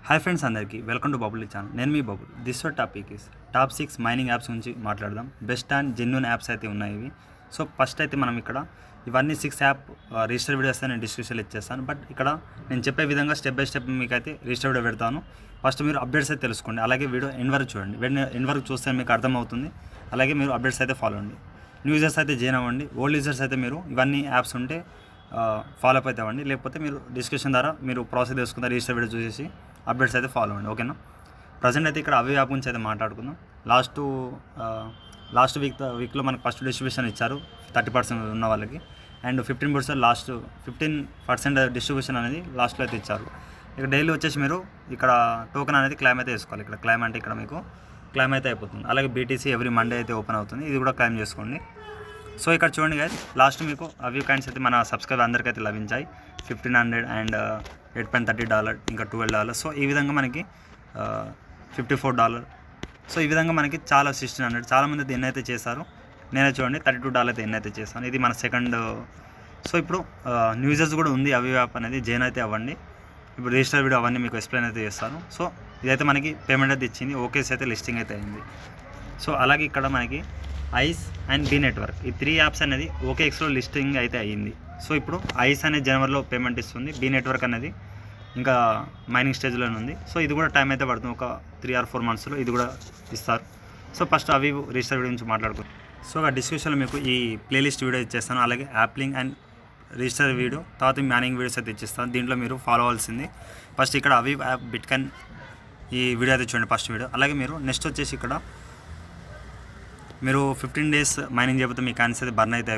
Hi friends అందరికీ welcome to Bubble channel. నేను మీ Bubble. This topic is top 6 mining apps గురించి మాట్లాడదాం. బెస్ట్ అండ్ జెన్యూన్ యాప్స్ అయితే ఉన్నాయి ఇవి. సో ఫస్ట్ అయితే మనం ఇక్కడ ఇవన్నీ 6 యాప్ రిజిస్టర్ వీడియోస్ నేను డిస్క్రిప్షన్లో ఇచ్చేస్తాను. బట్ ఇక్కడ నేను చెప్పే విధంగా స్టెప్ బై స్టెప్ మీకు అయితే రిజిస్టర్ వీడియో పెడతాను. ఫస్ట్ మీరు అప్డేట్స్ అయితే తెలుసుకోండి. అలాగే వీడియో ఎండ్ వరకు చూడండి. ఎండ్ వరకు చూస్తే మీకు అర్థమవుతుంది. అలాగే మీరు అప్డేట్స్ అయితే ఫాలో అవ్వండి. న్యూ యూజర్స్ అయితే జాయిన్ అవ్వండి. ఓల్డ్ యూజర్స్ అయితే మీరు ఇవన్నీ యాప్స్ ఉంటే ఫాలో అప్ అయితే అవ్వండి. లేకపోతే మీరు డిస్క్రిప్షన్ ద్వారా మీరు ప్రాసెస్ చేసుకుంటారు. రిజిస్టర్ వీడియో చూసేసి అప్డేట్స్ అయితే ఫాలో అవ్వండి. ఓకేనా. ప్రజెంట్ అయితే ఇక్కడ అవి యాప్ గురించి అయితే మాట్లాడుకుందాం. లాస్ట్ వీక్లో మనకు ఫస్ట్ డిస్ట్రిబ్యూషన్ ఇచ్చారు 30% ఉన్న వాళ్ళకి. అండ్ 15% డిస్ట్రిబ్యూషన్ అనేది లాస్ట్లో అయితే ఇచ్చారు. ఇక్కడ డైలీ వచ్చేసి మీరు ఇక్కడ టోకెన్ అనేది క్లైమ్ అయితే వేసుకోవాలి. ఇక్కడ క్లైమ్ అంటే ఇక్కడ మీకు క్లైమ్ అయితే అయిపోతుంది. అలాగే బీటీసీ ఎవ్రీ మండే అయితే ఓపెన్ అవుతుంది. ఇది కూడా క్లైమ్ చేసుకోండి. సో ఇక్కడ చూడండి గైస్, లాస్ట్ మీకు అవి కాయిన్స్ అయితే మన సబ్స్క్రైబ్ అందరికీ అయితే లభించాయి. 1500 అండ్ $8.30, ఇంకా $12. సో ఈ విధంగా మనకి $54. సో ఈ విధంగా మనకి చాలా 1600 చాలామంది అయితే ఎన్నైతే చేశారు. నేనే చూడండి $32 అయితే ఎన్నైతే చేశాను. ఇది మన సెకండ్. సో ఇప్పుడు న్యూజెస్ కూడా ఉంది అవి యాప్ అనేది. జాయిన్ అయితే అవ్వండి. ఇప్పుడు రిజిస్టర్ వీడియో అవన్నీ మీకు ఎక్స్ప్లెయిన్ అయితే చేస్తాను. సో ఇదైతే మనకి పేమెంట్ అయితే ఇచ్చింది. ఓకేస్ అయితే లిస్టింగ్ అయితే అయింది. సో అలాగే ఇక్కడ మనకి ఐస్ అండ్ బీ నెట్వర్క్ ఈ 3 యాప్స్ అనేది ఓకేఎక్స్లో లిస్టింగ్ అయితే అయ్యింది. సో ఇప్పుడు ఐస్ అనేది జనవరిలో పేమెంట్ ఇస్తుంది. బీ నెట్వర్క్ అనేది ఇంకా మైనింగ్ స్టేజ్లోనే ఉంది. సో ఇది కూడా టైం అయితే పడుతుంది. ఒక 3 or 4 monthsలో ఇది కూడా ఇస్తారు. సో ఫస్ట్ అవి రిజిస్టర్ వీడియో నుంచి మాట్లాడుకుంటాం. సో డిస్క్రిప్షన్లో మీకు ఈ ప్లేలిస్ట్ వీడియో ఇచ్చేస్తాను. అలాగే app link and register video, తర్వాత మైనింగ్ వీడియోస్ అయితే ఇచ్చేస్తాను. దీంట్లో మీరు ఫాలో అవ్వాల్సింది ఫస్ట్ ఇక్కడ అవి యాప్ బిట్కాయిన్ ఈ వీడియో అయితే చూడండి ఫస్ట్ వీడియో. అలాగే మీరు నెక్స్ట్ వచ్చేసి ఇక్కడ మీరు 15 days మైనింగ్ చేయకపోతే మీ కాయిన్స్ అయితే బర్న్ అయితే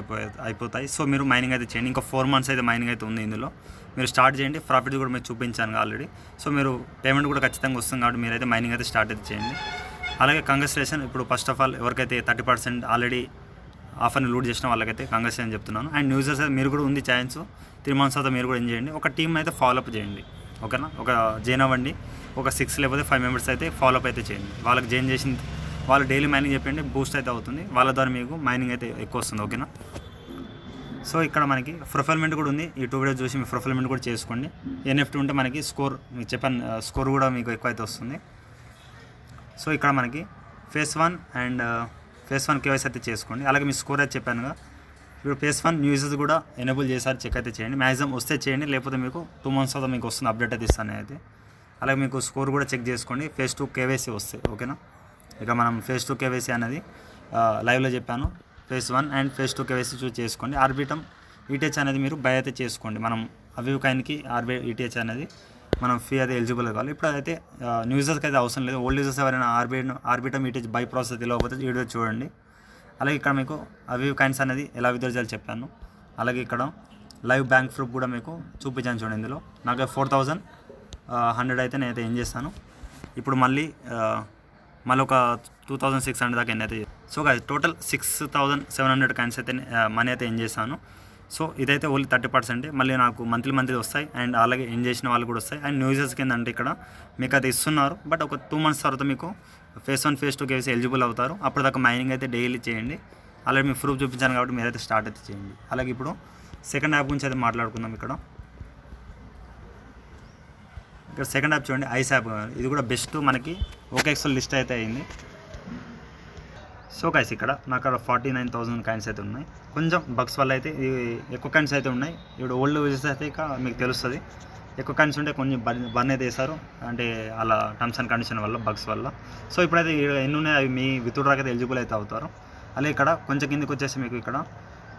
అయిపోతాయి. సో మీరు మైనింగ్ అయితే చేయండి. ఇంకా 4 months అయితే మైనింగ్ అయితే ఉంది. ఇందులో మీరు స్టార్ట్ చేయండి. ప్రాఫిట్ కూడా మీకు చూపించాను ఆల్రెడీ. సో మీరు పేమెంట్ కూడా ఖచ్చితంగా వస్తుంది కాబట్టి మీరైతే మైనింగ్ అయితే స్టార్ట్ అయితే చేయండి. అలాగే కంగ్రాచులేషన్. ఇప్పుడు ఫస్ట్ ఆఫ్ ఆల్ ఎవరికైతే 30% ఆల్రెడీ ఆఫర్ని లూట్ చేసిన వాళ్ళకైతే కంగ్రాచులేషన్ చెప్తున్నాను. అండ్ యూజర్స్ అయితే మీరు కూడా ఉంది ఛాన్స్. 3 months తర్వాత మీరు కూడా ఏం చేయండి, ఒక టీమ్ అయితే ఫాలోఅప్ చేయండి. ఓకేనా. ఒక జాయిన్ అవ్వండి. ఒక 6 లేకపోతే 5 members అయితే ఫాలోఅప్ అయితే చేయండి. వాళ్ళకి జాయిన్ చేసిన వాళ్ళు డైలీ మైనింగ్ చెప్పండి, బూస్ట్ అయితే అవుతుంది. వాళ్ళ ద్వారా మీకు మైనింగ్ అయితే ఎక్కువ వస్తుంది. ఓకేనా. సో ఇక్కడ మనకి ప్రొఫైల్మెంట్ కూడా ఉంది. ఈ 2 videos చూసి మీ ప్రొఫైల్మెంట్ కూడా చేసుకోండి. NFT ఉంటే మనకి స్కోర్ మీకు చెప్పాను, స్కోర్ కూడా మీకు ఎక్కువ అయితే వస్తుంది. సో ఇక్కడ మనకి phase 1 అండ్ phase 1 KYC అయితే చేసుకోండి. అలాగే మీ స్కోర్ అయితే చెప్పానుగా. ఇప్పుడు phase 1 న్యూసెస్ కూడా ఎనేబుల్ చేశారు, చెక్ అయితే చేయండి. మ్యాక్సిమం వస్తే చేయండి, లేకపోతే మీకు 2 months తర్వాత మీకు వస్తుంది అప్డేట్ అయితే ఇస్తాను అయితే. అలాగే మీకు స్కోర్ కూడా చెక్ చేసుకోండి. phase 2 KYC వస్తాయి. ఓకేనా. ఇక మనం phase 2 KYC అనేది లైవ్లో చెప్పాను. phase 1 అండ్ phase 2 KYC చూసి చేసుకోండి. ఆర్బిటమ్ ETH అనేది మీరు బై అయితే చేసుకోండి. మనం అవి కాయిన్కి ETH అనేది మనం ఫీ అయితే ఎలిజిబుల్ కావాలి. ఇప్పుడు అయితే న్యూ యూజర్స్కి అయితే అవసరం లేదు. ఓల్డ్ యూజర్స్ ఎవరైనా ఆర్బిటమ్ ETH బై ప్రాసెస్ తెలియకపోతే వీడియో చూడండి. అలాగే ఇక్కడ మీకు అవి కాయిన్స్ అనేది ఎలా విత్డ్రా చేయాలో చెప్పాను. అలాగే ఇక్కడ లైవ్ బ్యాంక్ ప్రూఫ్ కూడా మీకు చూపించాను చూడండి. ఇందులో నాకు 4100 అయితే నేనైతే ఏం చేస్తాను. ఇప్పుడు మళ్ళీ ఒక 2600 దాకా ఎన్ని అయితే. సో టోటల్ 6700 కాయిన్స్ అయితే మనీ అయితే ఏం చేశాను. సో ఇదైతే ఓన్లీ 30%. మళ్ళీ నాకు మంత్లీ వస్తాయి. అండ్ అలాగే ఏం చేసిన వాళ్ళు కూడా వస్తాయి. అండ్ న్యూ యూజర్స్ కింద అంటే ఇక్కడ మీకు అయితే ఇస్తున్నారు. బట్ ఒక 2 months తర్వాత మీకు phase 1 phase 2 KYC ఎలిజిబుల్ అవుతారు. అప్పుడు దాకా మైనింగ్ అయితే డైలీ చేయండి. అలాగే మీ ప్రూఫ్ చూపించాను కాబట్టి మీరైతే స్టార్ట్ అయితే చేయండి. అలాగే ఇప్పుడు సెకండ్ యాప్ గురించి అయితే మాట్లాడుకుందాం. ఇక్కడ సెకండ్ యాప్ చూడండి, ఐస్ యాప్. ఇది కూడా బెస్ట్ మనకి ఓకేఎక్స్లో లిస్ట్ అయితే అయింది. సో గైస్ ఇక్కడ నాకు అక్కడ 49,000 కాయిన్స్ అయితే ఉన్నాయి. కొంచెం బగ్స్ వల్ల అయితే ఎక్కువ కాయిన్స్ అయితే ఉన్నాయి. ఇప్పుడు ఓల్డ్ యూజర్స్ అయితే ఇక మీకు తెలుస్తుంది. ఎక్కువ కాయిన్స్ ఉంటే కొంచెం బర్న్ అయితే వేశారు, అంటే అలా టర్మ్స్ అండ్ కండిషన్ వల్ల, బగ్స్ వల్ల. సో ఇప్పుడైతే ఎన్ని ఉన్నాయి అవి మీ విత్డ్రాకి అయితే ఎలిజిబుల్ అయితే అవుతారు. అలాగే ఇక్కడ కొంచెం కిందకి వచ్చేసి మీకు ఇక్కడ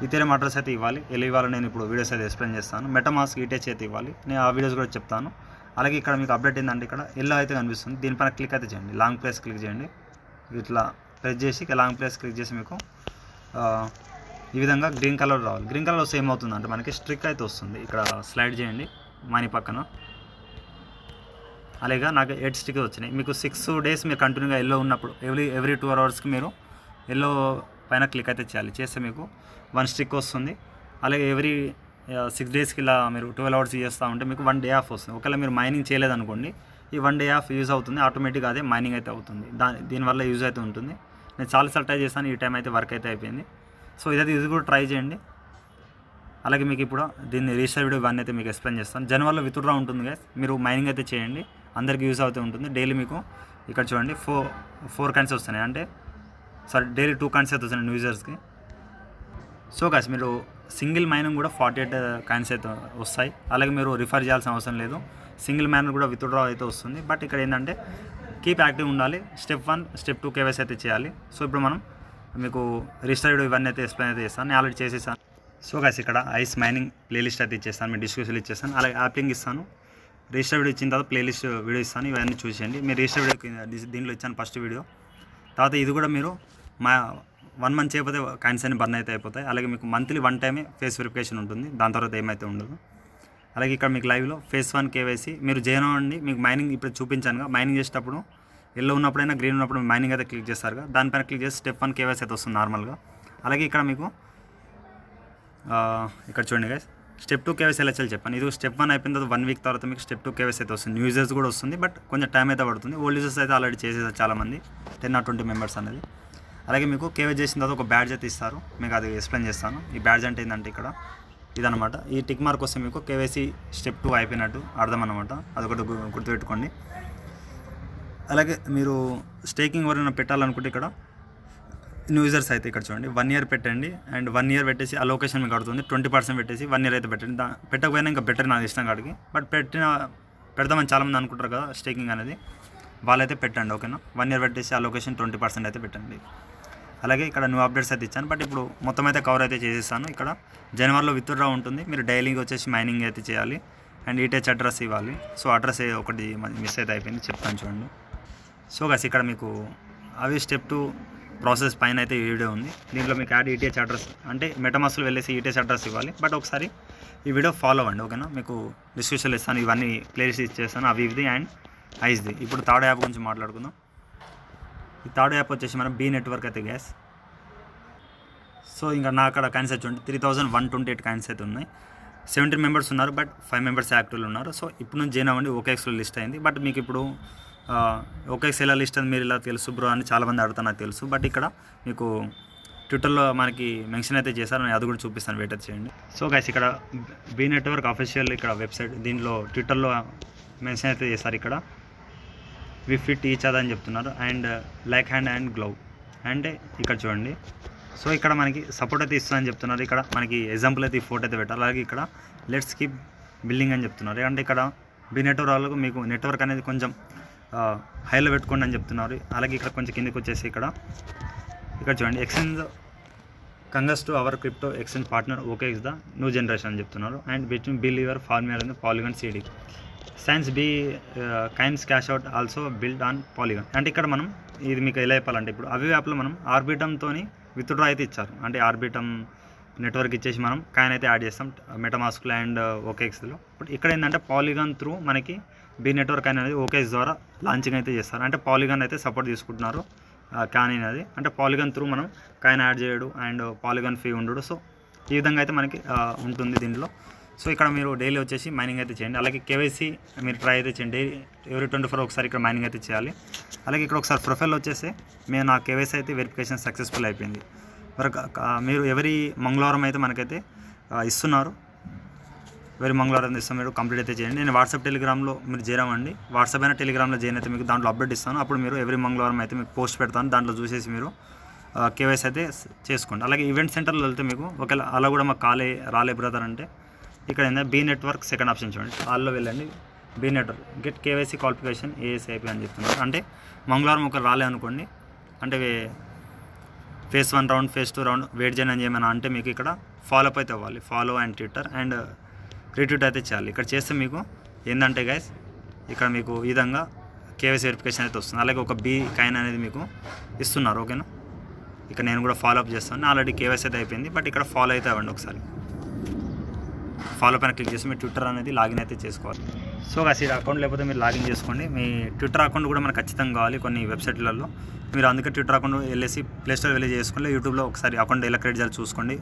ఇథెరియం అడ్రస్ అయితే ఇవ్వాలి. ఎలా ఇవ్వాలో నేను ఇప్పుడు వీడియోస్ అయితే ఎక్స్ప్లెయిన్ చేస్తాను. మెటామాస్క్ ETH అయితే ఇవ్వాలి. నేను ఆ వీడియోస్ కూడా చెప్తాను. అలాగే ఇక్కడ మీకు అప్డేట్ ఏంటంటే ఇక్కడ ఎల్లో అయితే కనిపిస్తుంది. దీనిపైన క్లిక్ అయితే చేయండి. లాంగ్ ప్లేస్ క్లిక్ చేయండి. ఇట్లా ప్రెస్ చేసి లాంగ్ ప్లేస్ క్లిక్ చేసి మీకు ఈ విధంగా గ్రీన్ కలర్ రావాలి. గ్రీన్ కలర్ వస్తే ఏమవుతుంది అంటే మనకి స్ట్రిక్ అయితే వస్తుంది. ఇక్కడ స్లైడ్ చేయండి మనీ పక్కన. అలాగే నాకు 8 స్టిక్ వచ్చినాయి. మీకు 6 days మీరు కంటిన్యూగా ఎల్లో ఉన్నప్పుడు ఎవ్రీ 2 hours మీరు ఎల్లో పైన క్లిక్ అయితే చేస్తే మీకు 1 stick వస్తుంది. అలాగే ఎవ్రీ 6 daysకి ఇలా మీరు 12 hours చేస్తూ ఉంటే మీకు 1 day ఆఫ్ వస్తుంది. ఒకవేళ మీరు మైనింగ్ చేయలేదనుకోండి, ఈ 1 day ఆఫ్ యూజ్ అవుతుంది. ఆటోమేటిక్గా అదే మైనింగ్ అయితే అవుతుంది. దీనివల్ల యూజ్ అయితే ఉంటుంది. నేను చాలాసార్లు ట్రై చేస్తాను. ఈ టైం అయితే వర్క్ అయితే అయిపోయింది. సో ఇది కూడా ట్రై చేయండి. అలాగే మీకు ఇప్పుడు దీన్ని రిజిస్టర్ వీడియో 1 అయితే మీకు ఎక్స్ప్లెయిన్ చేస్తాను. జనవరిలో విత్డ్రా ఉంటుంది గైస్. మీరు మైనింగ్ అయితే చేయండి. అందరికీ యూస్ అవుతూ ఉంటుంది. డైలీ మీకు ఇక్కడ చూడండి 4 కాయిన్స్ వస్తున్నాయి, అంటే డైలీ 2 కాయిన్స్ అయితే వస్తున్నాయి యూజర్స్కి. సో గాయ్స్ మీరు సింగిల్ మైనింగ్ కూడా 48 కాయిన్స్ అయితే వస్తాయి. అలాగే మీరు రిఫర్ చేయాల్సిన అవసరం లేదు. సింగిల్ మైనర్ కూడా విత్డ్రా అయితే వస్తుంది. బట్ ఇక్కడ ఏంటంటే కీప్ యాక్టివ్ ఉండాలి. స్టెప్ 1 స్టెప్ 2 కేవైసీ అయితే చేయాలి. సో ఇప్పుడు మనం మీకు రిజిస్టర్డ్ ఇవన్నీ అయితే ఎక్స్ప్లెయిన్ అయితే చేస్తాను. నేను ఆల్రెడీ చేసేసాను. సో గాయ్స్ ఇక్కడ ఐస్ మైనింగ్ ప్లేలిస్ట్ అయితే ఇచ్చేస్తాను, మీ డిస్క్రిప్షన్లో ఇచ్చేస్తాను. అలాగే యాప్ లింక్ ఇస్తాను. రిజిస్టర్ వీడియో ఇచ్చిన తర్వాత ప్లేలిస్ట్ వీడియో ఇస్తాను, ఇవన్నీ చూసేయండి. మీరు రిజిస్టర్ వీడియో దీంట్లో ఇచ్చాను ఫస్ట్ వీడియో. తర్వాత ఇది కూడా మీరు 1 మంత్ చేయకపోతే కాయిన్స్ అన్ని బర్న్ అయితే అయిపోతాయి. అలాగే మీకు మంత్లీ 1 టైమే ఫేస్ వెరిఫికేషన్ ఉంటుంది, దాని తర్వాత ఏమైతే ఉండదు. అలాగే ఇక్కడ మీకు లైవ్లో ఫేస్ 1 కేవైసీ మీరు జాయిన్ అవ్వండి. మీకు మైనింగ్ ఇప్పుడు చూపించానుగా, మైనింగ్ చేసేటప్పుడు ఎల్లో ఉన్నప్పుడైనా గ్రీన్ ఉన్నప్పుడు మైనింగ్ అయితే క్లిక్ చేస్తారుగా, దానిపైన క్లిక్ చేసి స్టెప్ 1 కేవైసీ అయితే వస్తుంది నార్మల్గా. అలాగే ఇక్కడ మీకు ఇక్కడ చూడండి గైస్, స్టెప్ 2 కేవైసీ ఎలా చేయాలి చెప్పాను. ఇది స్టెప్ 1 అయిపోయిన తర్వాత 1 వీక్ తర్వాత మీకు స్టెప్ 2 కేవైసీ అయితే వస్తుంది. న్యూ యూజర్స్ కూడా వస్తుంది, బట్ కొంచెం టైం అయితే పడుతుంది. ఓల్డ్ యూజర్స్ అయితే ఆల్రెడీ చేసేసారు చాలామంది, 10 or 20 మెంబర్స్ అనేది. అలాగే మీకు కేవైసీ చేసిన తర్వాత ఒక బ్యాడ్జ్ అయితే ఇస్తారు, మీకు అది ఎక్స్ప్లెయిన్ చేస్తాను. ఈ బ్యాడ్జ్ అంటే ఏంటంటే ఇక్కడ ఇదనమాట, ఈ టిక్ మార్క్ వస్తే మీకు కేవైసీ స్టెప్ 2 అయిపోయినట్టు అర్థం అనమాట, అదొకటి గుర్తుపెట్టుకోండి. అలాగే మీరు స్టేకింగ్ ఎవరైనా పెట్టాలనుకుంటే ఇక్కడ న్యూ యూజర్స్ అయితే ఇక్కడ చూడండి 1 year పెట్టండి. అండ్ 1 year పెట్టేసి ఆ లొకేషన్ మీకు అడుగుతుంది, 20% పెట్టేసి 1 year అయితే పెట్టండి. పెట్టకపోయినా ఇంకా బెటర్ నాకు ఇష్టం కాడికి, బట్ పెడదామని చాలామంది అనుకుంటారు కదా స్టేకింగ్ అనేది, వాళ్ళైతే పెట్టండి ఓకేనా. 1 year పెట్టేసి ఆ లొకేషన్ 20% అయితే పెట్టండి. అలాగే ఇక్కడ న్యూ అప్డేట్స్ అయితే ఇచ్చాను, బట్ ఇప్పుడు మొత్తం అయితే కవర్ అయితే చేసేసాను. ఇక్కడ జనవరిలో విత్డ్రా ఉంటుంది, మీరు డైలీగా వచ్చేసి మైనింగ్ అయితే చేయాలి. అండ్ ఈటెచ్ అడ్రస్ ఇవ్వాలి. సో అడ్రస్ ఒకటి మిస్ అయితే అయిపోయింది, చెప్తాను చూడండి. సో గైస్ ఇక్కడ మీకు అవి స్టెప్ 2 ప్రాసెస్ పైన అయితే ఈ వీడియో ఉంది. దీంట్లో మీకు యాడ్ ఈటీహెచ్ అడ్రస్ అంటే మెటామాస్క్లో వెళ్ళేసి ఈటీహెచ్ అడ్రస్ ఇవ్వాలి. బట్ ఒకసారి ఈ వీడియో ఫాలో అవ్వండి ఓకేనా. మీకు డిస్క్రిప్షన్లో ఇస్తాను, ఇవన్నీ ప్లేలిస్ట్ ఇచ్చేస్తాను, అవి ఇవి అండ్ ఐస్ది. ఇప్పుడు థర్డ్ యాప్ గురించి మాట్లాడుకుందాం. ఈ థర్డ్ యాప్ వచ్చేసి మనం బీ నెట్వర్క్ అయితే గ్యాస్. సో ఇంకా నా అక్కడ కాయిన్స్ అయితే చూడండి 3128 కాయిన్స్ అయితే ఉన్నాయి. 17 మెంబర్స్ ఉన్నారు, బట్ 5 మెంబర్స్ యాక్టివ్లు ఉన్నారు. సో ఇప్పుడు నుంచి జాయిన్ అవ్వండి. ఓకేఎక్స్లో లిస్ట్ అయింది, బట్ మీకు ఇప్పుడు ఓకేఎక్స్ ఎలా లిస్ట్ అని మీరు ఇలా తెలుసు బ్రో అని చాలామంది అడుగుతా నాకు తెలుసు. బట్ ఇక్కడ మీకు ట్విట్టర్లో మనకి మెన్షన్ అయితే చేశారు, నేను అది కూడా చూపిస్తాను, వెయిట్ చేయండి. సో గైస్ ఇక్కడ బీ నెట్వర్క్ అఫీషియల్ ఇక్కడ వెబ్సైట్, దీంట్లో ట్విట్టర్లో మెన్షన్ అయితే చేస్తారు. ఇక్కడ వి ఫిట్ ఈచ్ అదర్ అని చెప్తున్నారు, and like hand and glove. అంటే ఇక్కడ చూడండి, సో ఇక్కడ మనకి సపోర్ట్ అయితే ఇస్తుందని చెప్తున్నారు. ఇక్కడ మనకి ఎగ్జాంపుల్ అయితే ఈ ఫోటో అయితే పెట్టారు. అలాగే ఇక్కడ లెట్స్ కీప్ బిల్డింగ్ అని చెప్తున్నారు. అంటే ఇక్కడ బీ నెట్వర్క్ వాళ్ళకు మీకు నెట్వర్క్ అనేది కొంచెం హైలో పెట్టుకోండి అని చెప్తున్నారు. అలాగే ఇక్కడ కొంచెం కిందకి వచ్చేసి ఇక్కడ చూడండి ఎక్స్చేంజ్ కంగస్ to our crypto exchange partner OKX the new generation అని చెప్తున్నారు. And between believer farmer and Polygon CD science B coins cash out also build on Polygon. అంటే ఇక్కడ మనం ఇది మీకు ఎలా చెప్పాలంటే, ఇప్పుడు అవి యాప్లో మనం ఆర్బిటమ్తో విత్డ్రా అయితే ఇచ్చారు. అంటే ఆర్బిటమ్ నెట్వర్క్ ఇచ్చేసి మనం కాయిన్ అయితే యాడ్ చేస్తాం మెటామాస్క్లో అండ్ ఓకేఎక్స్లో. బట్ ఇక్కడ ఏంటంటే పాలిగాన్ త్రూ మనకి బీ నెట్వర్క్ అనేది ఓకేఎక్స్ ద్వారా లాంచింగ్ అయితే చేస్తారు. అంటే పాలిగాన్ అయితే సపోర్ట్ తీసుకుంటున్నారు కాయిన్ అనేది. అంటే పాలిగాన్ త్రూ మనం కాయిన్ యాడ్ చేయడు అండ్ పాలిగాన్ ఫీ ఉండడు. సో ఈ విధంగా అయితే మనకి ఉంటుంది దీంట్లో. సో ఇక్కడ మీరు డైలీ వచ్చేసి మైనింగ్ అయితే చేయండి. అలాగే కేవైసీ మీరు ట్రై అయితే చేయండి, ఎవరీ 24 ఒకసారి ఇక్కడ మైనింగ్ అయితే చేయాలి. అలాగే ఇక్కడ ఒకసారి ప్రొఫైల్ వచ్చేసి మేము నా కేవైసీ అయితే వెరిఫికేషన్ సక్సెస్ఫుల్ అయిపోయింది. మీరు ఎవరి మంగళవారం అయితే మనకైతే ఇస్తున్నారు, ఎవరి మంగళవారం ఇస్తాం, మీరు కంప్లీట్ అయితే చేయండి. నేను వాట్సాప్ టెలిగ్రామ్లో మీరు చేరామండి, వాట్సాప్ అయినా టెలిగ్రామ్లో జాయిన్ అయితే మీకు దాంట్లో అప్డేట్ ఇస్తాను. అప్పుడు మీరు ఎవరి మంగళవారం అయితే మీకు పోస్ట్ పెడతాను, దాంట్లో చూసేసి మీరు కేవైసీ అయితే చేసుకోండి. అలాగే ఈవెంట్ సెంటర్లో వెళ్తే మీకు ఒకవేళ అలా కూడా మాకు రాలే బ్రదర్ అంటే ఇక్కడ ఏంటంటే బీ నెట్వర్క్ సెకండ్ ఆప్షన్ చూడండి, వాళ్ళలో వెళ్ళండి. B network get KYC qualification ASIP అని చెప్తున్నారు. అంటే మంగళవారం ఒకరు రాలే అనుకోండి, అంటే phase 1 round phase 2 round wait చేయని అని ఏమైనా అంటే మీకు ఇక్కడ ఫాలో అప్ అయితే అవ్వాలి. Follow and Twitter and retweet అయితే చేయాలి. ఇక్కడ చేస్తే మీకు ఏంటంటే గైస్ ఇక్కడ మీకు ఈ విధంగా కేవైసీ వెరిఫికేషన్ అయితే వస్తుంది. అలాగే ఒక బీ కాయిన్ అనేది మీకు ఇస్తున్నారు ఓకేనా. ఇక్కడ నేను కూడా ఫాలో అప్ చేస్తాను, ఆల్రెడీ కేవైసీ అయితే అయిపోయింది. బట్ ఇక్కడ ఫాలో అయితే అవ్వండి, ఒకసారి ఫాలో పైన క్లిక్ చేసి మీరు ట్విట్టర్ అనేది లాగిన్ అయితే చేసుకోవాలి. సో గైస్ ఈ అకౌంట్ లేకపోతే మీరు లాగిన్ చేసుకోండి. మీ ట్విట్టర్ అకౌంట్ కూడా మనకు ఖచ్చితంగా కావాలి కొన్ని వెబ్సైట్లలో. మీరు అందుకే ట్విట్టర్ అకౌంట్ వెళ్ళేసి ప్లేస్టోర్ వెళ్ళి చేసుకోండి. యూట్యూబ్లో ఒకసారి అకౌంట్ ఎలా క్రియేట్ చేయాలి చూసుకోండి,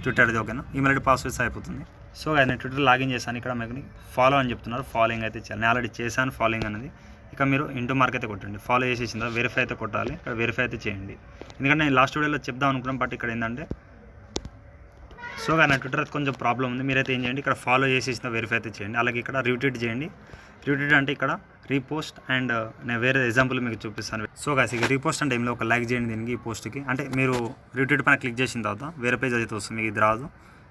ట్విట్టర్ది ఓకేనా. ఈమెయిల్ ఐడి పాస్వర్డ్స్ అయిపోతుంది. సో నేను ట్విట్టర్ లాగిన్ చేశాను. ఇక్కడ మీకు ఫాలో అని చెప్తున్నారు, ఫాలోయింగ్ అయితే చేయాలి. నేను ఆల్రెడీ చేశాను ఫాలోయింగ్ అనేది. ఇక మీరు ఇంటూ మార్క్ అయితే కొట్టండి, ఫాలో చేసేసిన తర్వాత వెరిఫై అయితే కొట్టాలి. ఇక్కడ వెరిఫై అయితే చేయండి, ఎందుకంటే నేను లాస్ట్ వీడియోలో చెప్దాం అనుకున్నాను, బట్ ఇక్కడ ఏంటంటే సో నా ట్విట్టర్ కొంచెం ప్రాబ్లం ఉంది. మీరైతే ఏం చేయండి, ఇక్కడ ఫాలో చేసేసిన వెరిఫై అయితే చేయండి. అలాగే ఇక్కడ రీట్వీట్ చేయండి. రీట్వీట్ అంటే ఇక్కడ రీపోస్ట్ అండ్ నేను వేరే ఎగ్జాంపుల్ మీకు చూపిస్తాను. సో గాయ్స్ ఇక రీపోస్ట్ అంటే ఏమిలో ఒక లైక్ చేయండి దీనికి ఈ పోస్ట్కి. అంటే మీరు రీట్వీట్ పైన క్లిక్ చేసిన తర్వాత వేరే పేజ్ అయితే వస్తుంది, మీకు ఇది రాదు.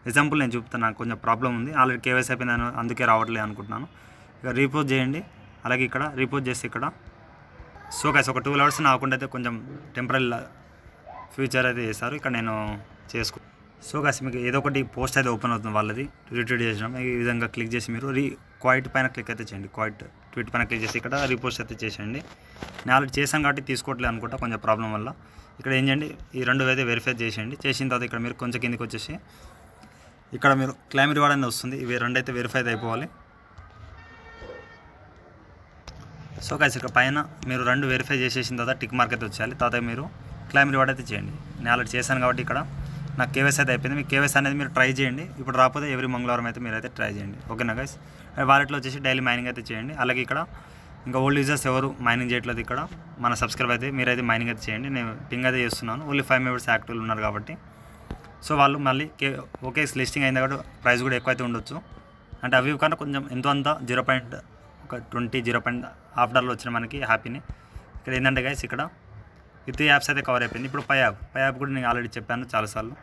ఎగ్జాంపుల్ నేను చూపుతాను, నాకు కొంచెం ప్రాబ్లం ఉంది, ఆల్రెడీ కేవైసీ అయిపోయింది అందుకే రావట్లేదు అనుకుంటున్నాను. ఇక రీపోస్ట్ చేయండి, అలాగే ఇక్కడ రీపోస్ట్ చేసి ఇక్కడ. సో గాయ్స్ ఒక 12 hours నాకుండా అయితే కొంచెం టెంపరీ ఫ్యూచర్ అయితే చేస్తారు, ఇక్కడ నేను చేసుకో. సో గాయ్స్ మీకు ఏదో ఒకటి పోస్ట్ అయితే ఓపెన్ అవుతుంది వాళ్ళది రీట్వీట్ చేసినాం. ఈ విధంగా క్లిక్ చేసి మీరు క్వైట్ పైన క్లిక్ అయితే చేయండి, క్వైట్ ట్వీట్ పైన క్లిక్ చేసి ఇక్కడ రీపోస్ట్ అయితే చేసేయండి. నేను ఆల్రెడీ చేశాను కాబట్టి తీసుకోవట్లేదు అనుకుంటా కొంచెం ప్రాబ్లం వల్ల. ఇక్కడ ఏం చేయండి, ఈ 2 అయితే వెరిఫై చేసేయండి. చేసిన తర్వాత ఇక్కడ మీరు కొంచెం కిందకి వచ్చేసి ఇక్కడ మీరు క్లైమ్ రివార్డ్ అనేది వస్తుంది, ఇవి 2 అయితే వెరిఫై అయిపోవాలి. సో గాయ్స్ ఇక్కడ పైన మీరు 2 వెరిఫై చేసేసిన తర్వాత టిక్ మార్క్ అయితే వచ్చేయాలి. తర్వాత మీరు క్లైమ్ రివార్డ్ అయితే చేయండి. నేను ఆల్రెడీ చేశాను కాబట్టి ఇక్కడ నాకు కేవైసీ అయితే అయిపోయింది. మీకు కేవైసీ అనేది మీరు ట్రై చేయండి, ఇప్పుడు రాకపోతే ఎవ్రీ మంగళవారం అయితే మీరు అయితే ట్రై చేయండి. ఓకేనా గైస్? వాలెట్లో వచ్చేసి డైలీ మైనింగ్ అయితే చేయండి. అలాగే ఇక్కడ ఇంకా ఓల్డ్ యూజర్స్ ఎవరు మైనింగ్ చేయట్లేదు, ఇక్కడ మన సబ్స్క్రైబ్ అయితే మీరైతే మైనింగ్ అయితే చేయండి. నేను పింగ్ అయితే చేస్తున్నాను, ఓన్లీ 5 members యాక్టివ్లు ఉన్నారు కాబట్టి. సో వాళ్ళు మళ్ళీ ఓకే లిస్టింగ్ అయింది కాబట్టి ప్రైస్ కూడా ఎక్కువ అయితే ఉండొచ్చు. అంటే అవి కన్నా కొంచెం ఎంతో అంత 0.20 $0.5 వచ్చిన మనకి హ్యాపీని. ఇక్కడ ఏంటంటే గైస్ ఇక్కడ విత్ యాప్స్ అయితే కవర్ అయిపోయింది. ఇప్పుడు పై యాప్ కూడా నేను ఆల్రెడీ చెప్పాను చాలాసార్లు.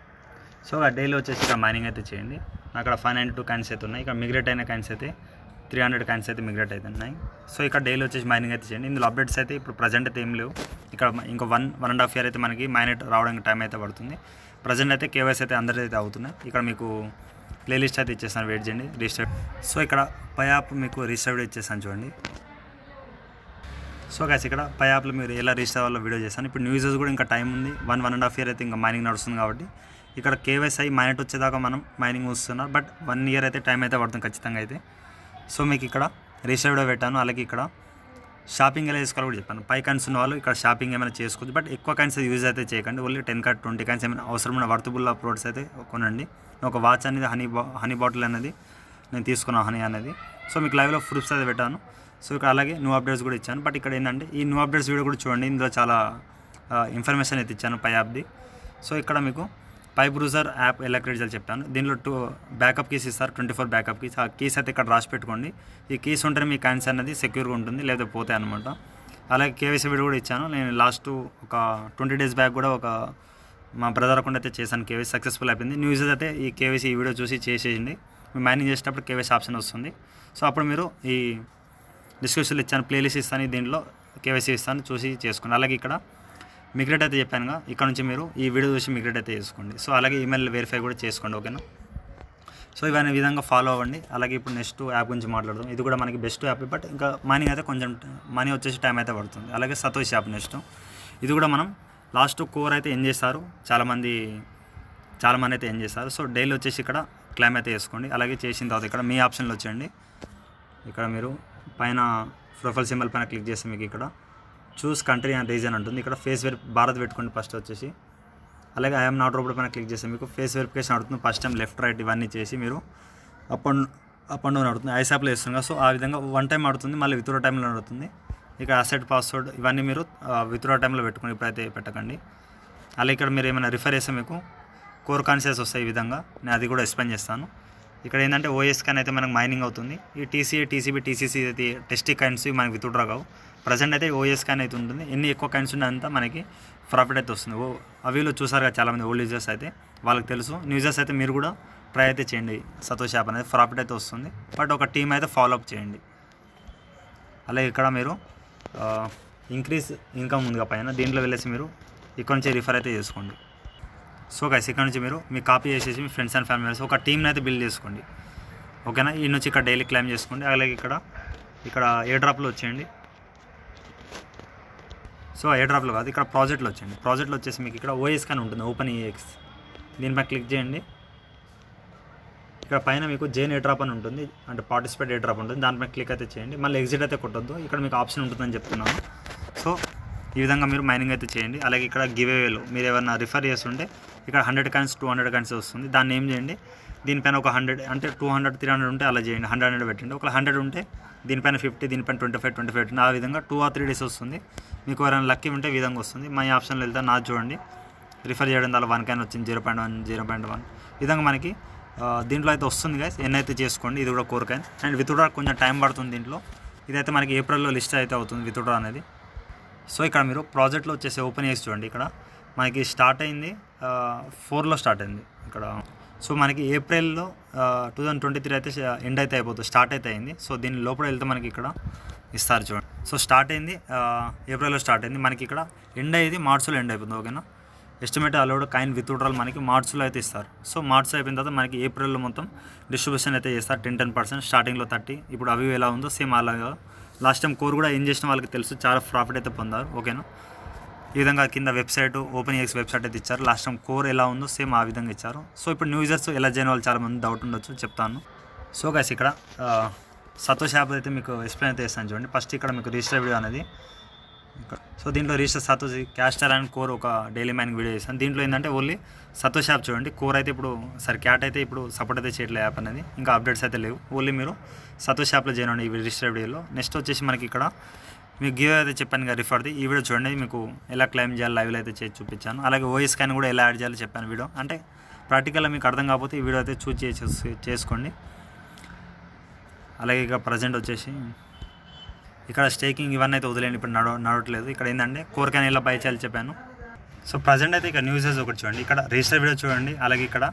సో డైలీ వచ్చేసి ఇక్కడ మైనింగ్ అయితే చేయండి. అక్కడ 592 కాయిన్స్ అయితే ఉన్నాయి, ఇక్కడ మిగ్రేట్ అయిన కాయిన్స్ అయితే 300 కాయిన్స్ అయితే మిగ్రేట్ అయితే ఉన్నాయి. సో ఇక్కడ డైలీ వచ్చేసి మైనింగ్ అయితే చేయండి. ఇందులో అప్డేట్స్ అయితే ఇప్పుడు ప్రజెంట్ అయితే ఏం లేవు. ఇక్కడ ఇంకో 1.5 year అయితే మనకి మైనెట్ రావడానికి టైం అయితే పడుతుంది. ప్రజెంట్ అయితే కేవైసీ అయితే అందరిది అయితే అవుతున్నాయి. ఇక్కడ మీకు ప్లేలిస్ట్ అయితే ఇచ్చేస్తాను, వెయిట్ చేయండి రిజిస్టర్. సో ఇక్కడ పై యాప్ మీకు రిజిస్టర్ ఇచ్చేస్తాను చూడండి. సో గైస్ ఇక్కడ పై యాప్లో మీరు ఎలా రిజిస్టర్ అవ్వాలో వీడియో చేస్తాను. ఇప్పుడు న్యూ యూజర్స్ కూడా ఇంకా టైం ఉంది, 1.5 year అయితే ఇంకా మైనింగ్ నడుస్తుంది కాబట్టి ఇక్కడ కేవైసీ మైనెట్ వచ్చేదాకా మనం మైనింగ్ వస్తున్నారు. బట్ 1 year అయితే టైం అయితే పడుతుంది ఖచ్చితంగా అయితే. సో మీకు ఇక్కడ రిజిస్టర్ వీడియో పెట్టాను, అలాగే ఇక్కడ షాపింగ్ ఎలా చేసుకోవాలో కూడా చెప్పాను. 5 కాయిన్స్ ఉన్న వాళ్ళు ఇక్కడ షాపింగ్ ఏమైనా చేసుకోవచ్చు, బట్ ఎక్కువ కాయిన్స్ యూజ్ అయితే చేయకండి. ఓన్లీ 10 కాయిన్స్ 20 కాయిన్స్ ఏమైనా అవసరమైన వర్తబుల్ ప్రోడక్ట్స్ అయితే కొనండి. ఒక వాచ్ అనేది హనీ బాటిల్ అనేది నేను తీసుకున్నాను, హనీ అనేది. సో మీకు లైవ్లో ప్రూఫ్స్ అయితే పెట్టాను. సో ఇక్కడ అలాగే న్యూ అప్డేట్స్ కూడా ఇచ్చాను. బట్ ఇక్కడ ఏంటంటే ఈ న్యూ అప్డేట్స్ వీడియో కూడా చూడండి, ఇందులో చాలా ఇన్ఫర్మేషన్ అయితే ఇచ్చాను పై యాప్ది. సో ఇక్కడ మీకు పై బ్రౌజర్ యాప్ ఎలా క్రియేట్ చేయాలో చెప్తాను. దీనిలో 2 బ్యాకప్ కీస్ ఇస్తారు, 24 బ్యాకప్ కీస్. ఆ కీస్ అయితే ఇక్కడ రాసి పెట్టుకోండి. ఈ కీస్ ఉంటేనే మీ కాయిన్స్ అనేది సెక్యూర్గా ఉంటుంది, లేదా పోతాయి అనమాట. అలాగే కేవైసీ వీడియో కూడా ఇచ్చాను. నేను లాస్ట్ ఒక 20 days బ్యాక్ కూడా ఒక మా బ్రదర్ అకౌంట్ అయితే చేశాను, కేవైసీ సక్సెస్ఫుల్ అయిపోయింది. న్యూ యూజర్ అయితే ఈ కేవైసీ ఈ వీడియో చూసి చేసేయండి. మీరు మైనింగ్ చేసేటప్పుడు కేవైసీ ఆప్షన్ వస్తుంది. సో అప్పుడు మీరు ఈ డిస్క్రిప్షన్లో ఇచ్చాను, ప్లేలిస్ట్ ఇస్తాను, దీంట్లో కేవైసీ ఇస్తాను, చూసి చేసుకోండి. అలాగే ఇక్కడ మిగ్రేట్ అయితే చెప్పానుగా, ఇక్కడ నుంచి మీరు ఈ వీడియో చూసి మిగ్రేట్ అయితే చేసుకోండి. సో అలాగే ఈమెయిల్ వెరిఫై కూడా చేసుకోండి, ఓకేనా? సో ఇవన్నీ విధంగా ఫాలో అవ్వండి. అలాగే ఇప్పుడు నెక్స్ట్ యాప్ గురించి మాట్లాడదాం. ఇది కూడా మనకి బెస్ట్ యాప్, బట్ ఇంకా మనీ అయితే కొంచెం మనీ వచ్చేసి టైం అయితే పడుతుంది. అలాగే సతోష్ యాప్ నెక్స్ట్. ఇది కూడా మనం లాస్ట్ కోర్ అయితే ఏం చేస్తారు, చాలామంది అయితే ఏం చేస్తారు. సో డైలీ వచ్చేసి ఇక్కడ క్లైమ్ అయితే చేసుకోండి. అలాగే చేసిన తర్వాత ఇక్కడ మీ ఆప్షన్లో వచ్చేయండి. ఇక్కడ మీరు పైన ప్రొఫైల్ సింబల్ పైన క్లిక్ చేస్తే మీకు ఇక్కడ చూస్ కంట్రీ అండ్ రీజన్ ఉంటుంది. ఇక్కడ ఫేస్ భారత్ పెట్టుకోండి ఫస్ట్ వచ్చేసి. అలాగే ఐఎమ్ నాట్ రోబోట్ పైన క్లిక్ చేస్తే మీకు ఫేస్ వెరిఫికేషన్ అడుగుతుంది. ఫస్ట్ టైం లెఫ్ట్ రైట్ ఇవన్నీ చేసి మీరు అప్ అండ్ డౌన్ అడుగుతుంది. ఐసాప్లో వేస్తుంది కదా, సో ఆ విధంగా 1 time అడుగుతుంది, మళ్ళీ విత్డ్రా టైంలో అడుగుతుంది. ఇక అసెట్ పాస్వర్డ్ ఇవన్నీ మీరు విత్డ్రా టైంలో పెట్టుకోండి, ఇప్పుడైతే పెట్టకండి. అలాగే ఇక్కడ మీరు ఏమైనా రిఫర్ చేస్తే మీకు కోర్ కాన్షియస్ వస్తాయి. ఈ విధంగా నేను అది కూడా ఎక్స్ప్లెయిన్ చేస్తాను. ఇక్కడ ఏంటంటే ఓఎస్ కాన్ అయితే మనకు మైనింగ్ అవుతుంది. ఈ టీసీఏ, టీసీబీ, టీసీసీ అయితే టెస్టింగ్ కాయిన్స్ మనకి విత్డ్రా కావు. ప్రజెంట్ అయితే ఓఎస్ కాన్ అయితే ఉంటుంది. ఎన్ని ఎక్కువ కాయిన్స్ ఉన్నాయంతా మనకి ప్రాఫిట్ అయితే వస్తుంది. అవిలో చూసారు కదా చాలామంది ఓల్డ్ యూజర్స్ అయితే, వాళ్ళకి తెలుసు. న్యూ యూజర్స్ అయితే మీరు కూడా ట్రై అయితే చేయండి. సతోష్ యాప్ అనేది ప్రాఫిట్ అయితే వస్తుంది, బట్ ఒక టీం అయితే ఫాలో అప్ చేయండి. అలాగే ఇక్కడ మీరు ఇంక్రీజ్ ఇన్కమ్ ఉందిగా పైన, దీంట్లో వెళ్ళేసి మీరు ఇక్కడ నుంచి రిఫర్ అయితే చేసుకోండి. సో గైస్ ఇక్కడ నుంచి మీరు మీ కాపీ చేసేసి మీ ఫ్రెండ్స్ అండ్ ఫ్యామిలీ మెంబర్స్ ఒక టీమ్ని అయితే బిల్డ్ చేసుకోండి, ఓకేనా? ఈ నుంచి ఇక్కడ డైలీ క్లైమ్ చేసుకోండి. అలాగే ఇక్కడ ఏ డ్రాప్లో వచ్చేయండి. సో ఏ డ్రాప్లో కాదు, ఇక్కడ ప్రాజెక్ట్లో వచ్చేయండి. ప్రాజెక్ట్లో వచ్చేసి మీకు ఇక్కడ ఓఎస్ కానీ ఉంటుంది, ఓపెన్ ఈఎక్స్. దీనిపై క్లిక్ చేయండి. ఇక్కడ పైన మీకు జైన్ ఏ డ్రాప్ అని ఉంటుంది, అంటే పార్టిసిపేట్ ఏ డ్రాప్ ఉంటుంది. దానిపై క్లిక్ అయితే చేయండి. మళ్ళీ ఎగ్జిట్ అయితే కొట్టొద్దు, ఇక్కడ మీకు ఆప్షన్ ఉంటుందని చెప్తున్నాను. సో ఈ విధంగా మీరు మైనింగ్ అయితే చేయండి. అలాగే ఇక్కడ గివేవేలో మీరు ఏమైనా రిఫర్ చేస్తుంటే ఇక్కడ 100 కాయిన్స్ 200 కాయిన్స్ వస్తుంది. దాన్ని ఏం చేయండి, దీనిపైన ఒక 100 అంటే 200 300 ఉంటే అలా చేయండి. 100 పెట్టండి. ఒక 100 ఉంటే దీనిపైన 50, దీనిపైన 25 పెట్టండి. ఆ విధంగా 2 or 3 days వస్తుంది. మీకు ఎవరైనా లక్కీ ఉంటే ఈ విధంగా వస్తుంది. మై ఆప్షన్లో వెళ్తే నాది చూడండి, రిఫర్ చేయడం ద్వారా 1 కాయిన్ వచ్చింది, 0.1 0.1 ఈ విధంగా మనకి దీంట్లో అయితే వస్తుంది గైస్. ఎన్ని అయితే చేసుకోండి. ఇది కూడా కోర్ కాయిన్ అండ్ విత్ కూడా కొంచెం టైం పడుతుంది. దీంట్లో ఇదైతే మనకి ఏప్రిల్లో లిస్ట్ అయితే అవుతుంది విత్డ్రా అనేది. సో ఇక్కడ మీరు ప్రాజెక్ట్లో వచ్చేసి ఓపెన్ చేసి చూడండి. ఇక్కడ మనకి స్టార్ట్ అయింది 4లో స్టార్ట్ అయింది ఇక్కడ. సో మనకి ఏప్రిల్లో 2023 అయితే ఎండ్ అయితే అయిపోతుంది, స్టార్ట్ అయితే అయింది. సో దీని లోపల వెళ్తే మనకి ఇక్కడ ఇస్తారు చూడండి. సో స్టార్ట్ అయింది ఏప్రిల్లో స్టార్ట్ అయింది, మనకి ఇక్కడ ఎండ్ అయ్యేది మార్చిలో ఎండ్ అయిపోతుంది. ఓకేనా. ఎస్టిమేట్ అలౌడ్ కాయిన్ విత్డ్రాల్ మనకి మార్చిలో అయితే ఇస్తారు. సో మార్చిలో అయిపోయిన తర్వాత మనకి ఏప్రిల్లో మొత్తం డిస్ట్రిబ్యూషన్ అయితే చేస్తారు 10% స్టార్టింగ్లో 30. ఇప్పుడు అవి ఎలా ఉందో సేమ్ అలాగా లాస్ట్ టైం కోర్ కూడా ఏం చేసిన వాళ్ళకి తెలుసు, చాలా ప్రాఫిట్ అయితే పొందారు. ఓకేనా. ఈ విధంగా కింద వెబ్సైట్ OpenAX వెబ్సైట్ అయితే ఇచ్చారు. లాస్ట్ టైం కోర్ ఎలా ఉందో సేమ్ ఆ విధంగా ఇచ్చారు. సో ఇప్పుడు న్యూ యూజర్స్ ఎలా చేయని వాళ్ళు చాలామంది డౌట్ ఉండొచ్చు, చెప్తాను. సో గైస్ ఇక్కడ సతోష్ యాప్ అయితే మీకు ఎక్స్ప్లెయిన్ అయితే చేస్తాను చూడండి. ఫస్ట్ ఇక్కడ మీకు రిజిస్టర్ వీడియో అనేది సో దీంట్లో register Santosh castor and core ఒక డైలీ మైనింగ్ వీడియో చేస్తాను. దీంట్లో ఏంటంటే ఓన్లీ సతోష్ యాప్ చూడండి. కోర్ అయితే ఇప్పుడు క్యాట్ అయితే ఇప్పుడు సపోర్ట్ అయితే చేయట్లేదు యాప్ అనేది, ఇంకా అప్డేట్స్ అయితే లేవు. ఓన్లీ మీరు సతోష్ యాప్లో చేయండి ఈ రిజిస్టర్ వీడియోలో. నెక్స్ట్ వచ్చేసి మనకి ఇక్కడ మీకు గివ్ అయితే చెప్పాను కదా రిఫర్ది, ఈ వీడియో చూడండి. మీకు ఎలా క్లెయిమ్ చేయాలి లైవ్లో అయితే చేసి చూపించాను. అలాగే ఓఎస్ స్కాన్ కూడా ఎలా యాడ్ చేయాలో చెప్పాను వీడియో. అంటే ప్రాక్టికల్గా మీకు అర్థం కాకపోతే ఈ వీడియో అయితే చేసుకోండి. అలాగే ఇక ప్రజెంట్ వచ్చేసి ఇక్కడ స్టేకింగ్ ఇవన్నీ అయితే వదిలేండి, ఇప్పుడు నడవట్లేదు. ఇక్కడ ఏంటంటే కోర్ క్యాన్ ఎలా బై చేయాలి చెప్పాను. సో ప్రజెంట్ అయితే ఇక్కడ న్యూసెస్ ఒకటి చూడండి. ఇక్కడ రిజిస్టర్ వీడియో చూడండి. అలాగే ఇక్కడ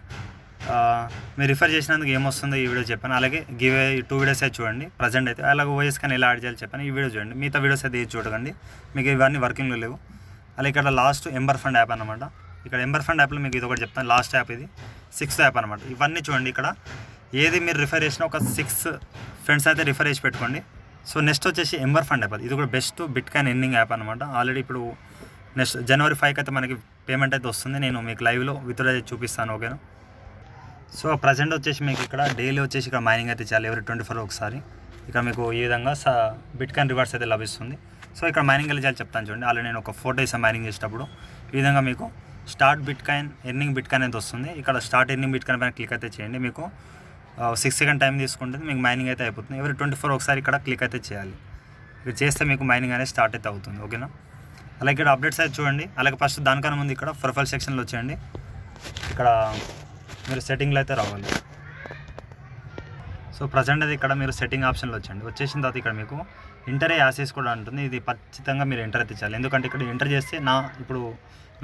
మీరు రిఫర్ చేసినందుకు ఏమొస్తుందో ఈ వీడియో చెప్పాను. అలాగే గివ్ 2 వీడియోస్ అయితే చూడండి ప్రజెంట్ అయితే. అలాగే ఓఎస్ కానీ ఎలా యాడ్ చేయాలి చెప్పాను, ఈ వీడియో చూడండి. మిగతా వీడియోస్ అయితే చూడకండి, మీకు ఇవన్నీ వర్కింగ్లో లేవు. అలాగే ఇక్కడ లాస్ట్ ఎంబర్ ఫండ్ యాప్ అనమాట. ఇక్కడ ఎంబర్ ఫండ్ యాప్లో మీకు ఇది ఒకటి చెప్తాను, లాస్ట్ యాప్ ఇది 6th యాప్ అనమాట. ఇవన్నీ చూడండి. ఇక్కడ ఏది మీరు రిఫర్ చేసినా ఒక 6 ఫ్రెండ్స్ అయితే రిఫర్ చేసి పెట్టుకోండి. సో నెక్స్ట్ వచ్చేసి ఎంబర్ ఫండ్ యాప్, ఇది కూడా బెస్ట్ బిట్కాయిన్ ఎర్నింగ్ యాప్ అనమాట. ఆల్రెడీ ఇప్పుడు నెక్స్ట్ January 5 అయితే మనకి పేమెంట్ అయితే వస్తుంది. నేను మీకు లైవ్లో విత్డ్రా చేసి చూపిస్తాను. ఓకేనా. సో ప్రజెంట్ వచ్చేసి మీకు ఇక్కడ డైలీ వచ్చేసి ఇక్కడ మైనింగ్ అయితే చేయాలి ఎవరి 24 ఒకసారి. ఇక్కడ మీకు ఈ విధంగా బిట్కాయిన్ రివార్డ్స్ అయితే లభిస్తుంది. సో ఇక్కడ మైనింగ్ ఎలా చేయాలి చెప్తాను చూడండి. ఆల్రెడీ నేను ఒక 4 days మైనింగ్ చేసేటప్పుడు ఈ విధంగా మీకు స్టార్ట్ బిట్కాయిన్ ఎర్నింగ్ బిట్కాయిన్ అయితే వస్తుంది. ఇక్కడ స్టార్ట్ ఎర్నింగ్ బిట్కాయిన్ పైన క్లిక్ అయితే చేయండి. మీకు 6 సెకండ్ టైం తీసుకుంటుంది, మీకు మైనింగ్ అయితే అయిపోతుంది. ఎవరి 24 ఒకసారి ఇక్కడ క్లిక్ అయితే చేయాలి. ఇది చేస్తే మీకు మైనింగ్ అనేది స్టార్ట్ అయితే అవుతుంది. ఓకేనా. అలాగే ఇక్కడ అప్డేట్స్ అయితే చూడండి. అలాగే ఫస్ట్ దానికన్నా ముందు ఇక్కడ ప్రొఫైల్ సెక్షన్లో వచ్చేయండి. ఇక్కడ మీరు సెట్టింగ్లో అయితే రావాలి. సో ప్రజెంట్ అది ఇక్కడ మీరు సెట్టింగ్ ఆప్షన్లో వచ్చేసిన తర్వాత ఇక్కడ మీకు ఎంటర్ యాసెస్ కూడా ఉంటుంది. ఇది ఖచ్చితంగా మీరు ఎంటర్ అయితే చేయాలి. ఎందుకంటే ఇక్కడ ఎంటర్ చేస్తే ఇప్పుడు